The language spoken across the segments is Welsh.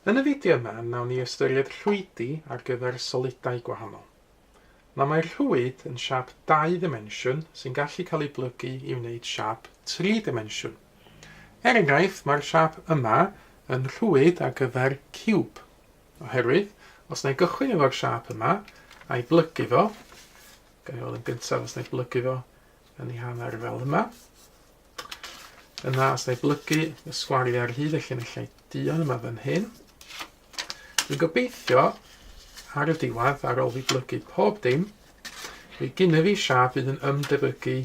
Yn y fideo yma, nawn ni ystyried rhwydi ar gyfer solidau gwahanol. Mae'r rhwyd yn siap 2 dimensiwn sy'n gallu cael ei blygu i wneud siap 3 dimensiwn. Enghraifft, mae'r siap yma yn rhwyd ar gyfer giwb. Oherwydd, os na i gychwyn efo'r siap yma, a'i blygu fo, gan i weld yn gyntaf os na i blygu fo yn ei hanner fel yma. Yna, os na i blygu y sgwariau ar hyd y llunio duon yma fan hyn, dwi'n gobeithio ar y diwedd, ar ôl fi blygu pob dim, fi gynnu fi siap fydd yn ymdebygu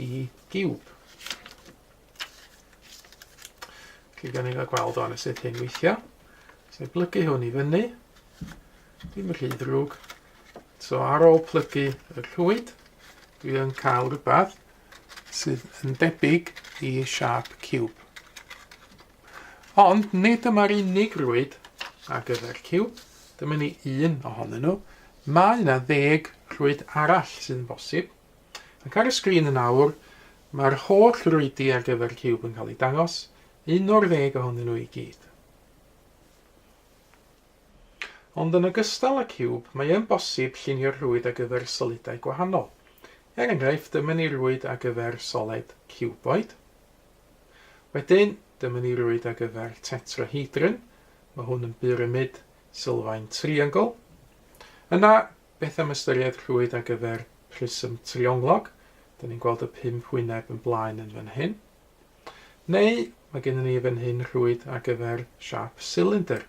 i giwb. Felly gan i gael gweld o'n sut hyn weithio. Os na i blygu hwn i fyny, ddim yn rhy ddrwg. So ar ôl plygu y rhwyd, dwi yn cael rhywbeth sydd yn debyg i siap giwb. Ond nid yma'r unig rhwyd ar gyfer giwb, dyma ni un ohonyn nhw. Mae yna 10 rhwyd arall sydd yn bosib. Ac ar y sgrin yn awr, mae'r holl rhwydi ar gyfer giwb yn cael ei dangos, 1 o'r 10 ohonyn nhw i gyd. Ond yn ogystal â giwb, mae yn bosib llunio rhwyd ar gyfer solidau gwahanol. Er enghraifft, dyma ni rhwyd ar gyfer solid giwboid. Wedyn, dyma ni rhwyd ar gyfer tetrahedron. Mae hwn yn pyramid sylfaen triongl. Yna, beth am ystyried rhwyd ar gyfer prism trionglog. Dyna ni'n gweld y 5 wyneb yn blaen yn fan hyn. Neu, mae gennym ni fan hyn rhwyd ar gyfer siap cylinder.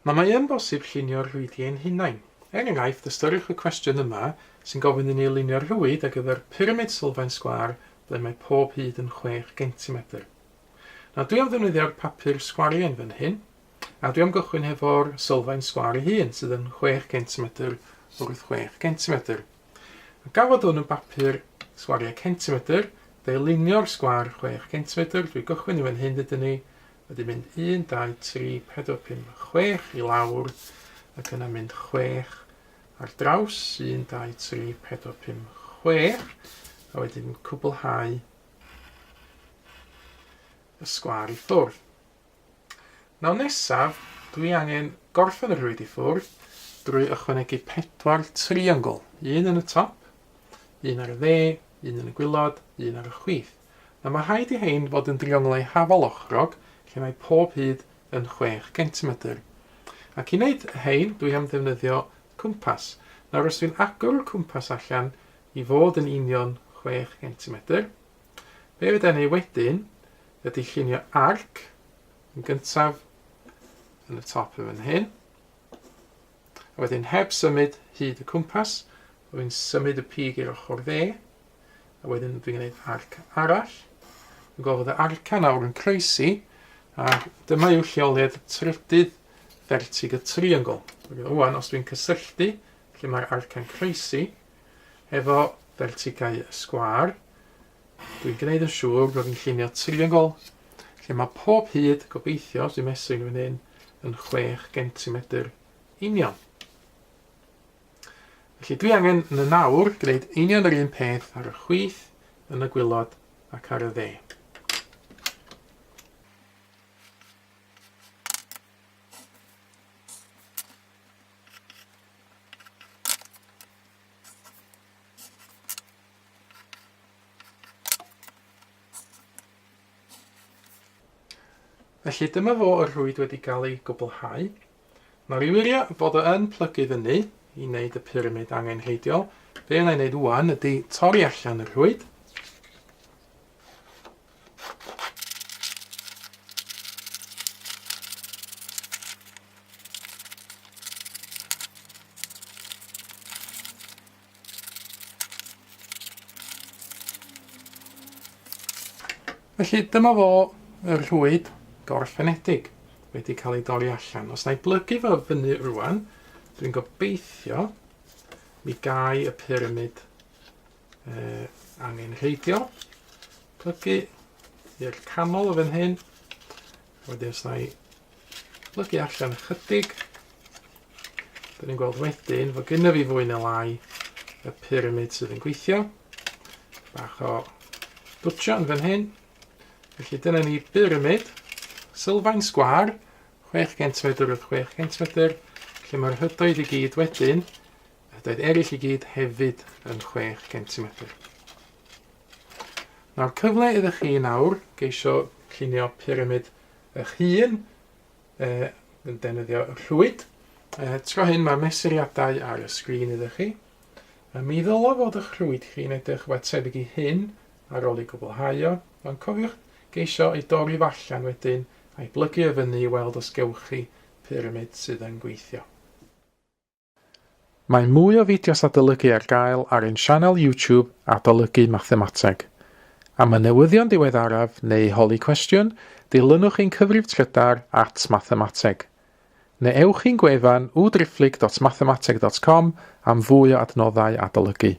Mae yn bosib llunio rhwydiau'n hunain. Er enghraifft, ystyriwch y cwestiwn yma sy'n gofyn i ni lunio rhwyd ar gyfer pyramid sylfaen sgwâr ble mae pob hyd yn 6 cm. Dwi am ddefnyddio'r papur sgwariau yn fan hyn, a dwi am gychwyn efo'r sylfaen sgwâr ei hun sydd yn 6 cm wrth 6 cm. Gafod hwn yn papur sgwariau centimetr, de lunio'r sgwâr 6 cm, dwi gychwyn i fan hyn dydyn ni, wedi mynd 1, 2, 3, 4, 5, 6 i lawr, ac yna mynd 6 ar draws, 1, 2, 3, 4, 5, 6, a wedyn cwblhau y sgwâr i ffwrdd. Nesaf, dwi angen gorffen y rhwyd i ffwrdd drwy ychwanegu 4 triongl. 1 yn y top, 1 ar y dde, 1 yn y gwylod, 1 ar y chwith. Mae rhaid i hein fod yn drionglau hafal ochrog, lle mae pob hyd yn 6 cm. Ac i wneud hein, dwi am ddefnyddio cwmpas. Os dwi'n agor y cwmpas allan i fod yn union 6 cm, be fydda ni wedyn ydy llunio arc yn gyntaf yn y top yn fan hyn. A wedyn heb symud hyd y cwmpas, dwi'n symud y pig i'r ochr dde, a wedyn dwi'n gwneud arc arall. Dwi'n gweld fod y arca nawr yn croesi, a dyma yw lleoliad trydydd vertig y triongl. Wan, os dwi'n cysylltu lle mae'r arca'n croesi efo vertigau y sgwâr, dwi'n gwneud yn siŵr bod fi'n llunio triongl lle mae pob hyd, gobeithio, os dwi'n mesur fan hyn, yn 6 cm union. Felly dwi angen yn y nawr gwneud union yr un peth ar y chwith, yn y gwylod ac ar y dde. Felly dyma fo y rhwyd wedi cael ei gwblhau. Mae'r wirio fod o yn plygu fyny i wneud y pyramid angenrheidiol. Be yna i wneud wwan ydy torri allan y rhwyd. Felly dyma fo y rhwyd gorffenedig wedi cael ei dorri allan. Os na i blygu fo fyny rwan, dwi'n gobeithio mi gai y pyramid angenrheidiol. Plygu i'r canol o fan hyn. Wedyn os na i blygu allan ychydig, dyn ni'n gweld wedyn fod gynna fi fwy na lai y pyramid sydd yn gweithio. Bach o dwtio yn fan hyn. Felly dyna ni pyramid sylfaen sgwar, 6 centimedr wrth 6 centimedr, lle mae'r hydoedd i gyd wedyn, hydoedd eraill i gyd hefyd yn 6 centimedr. Nawr cyfle iddo chi nawr geisio llunio pyramid eich hun, yn defnyddio Rhwyd. Tro hyn mae mesuriadau ar y sgrin iddo chi. Mi ddylo fod eich Rhwyd chi'n edrych wedi tebyg i hyn ar ôl i gwblhau o, ond cofiwch geisio ei dorri fallan wedyn a'i blygu o fyny i weld os gewch chi pyramid sydd yn gweithio. Mae mwy o fideos adolygu ar gael ar ein sianel YouTube Adolygu Mathemateg. Am y newyddion diweddaraf neu holi cwestiwn, dilynwch ein cyfrif trydar @Mathemateg. Neu ewch i'n gwefan www.mathemateg.com am fwy o adnoddau adolygu.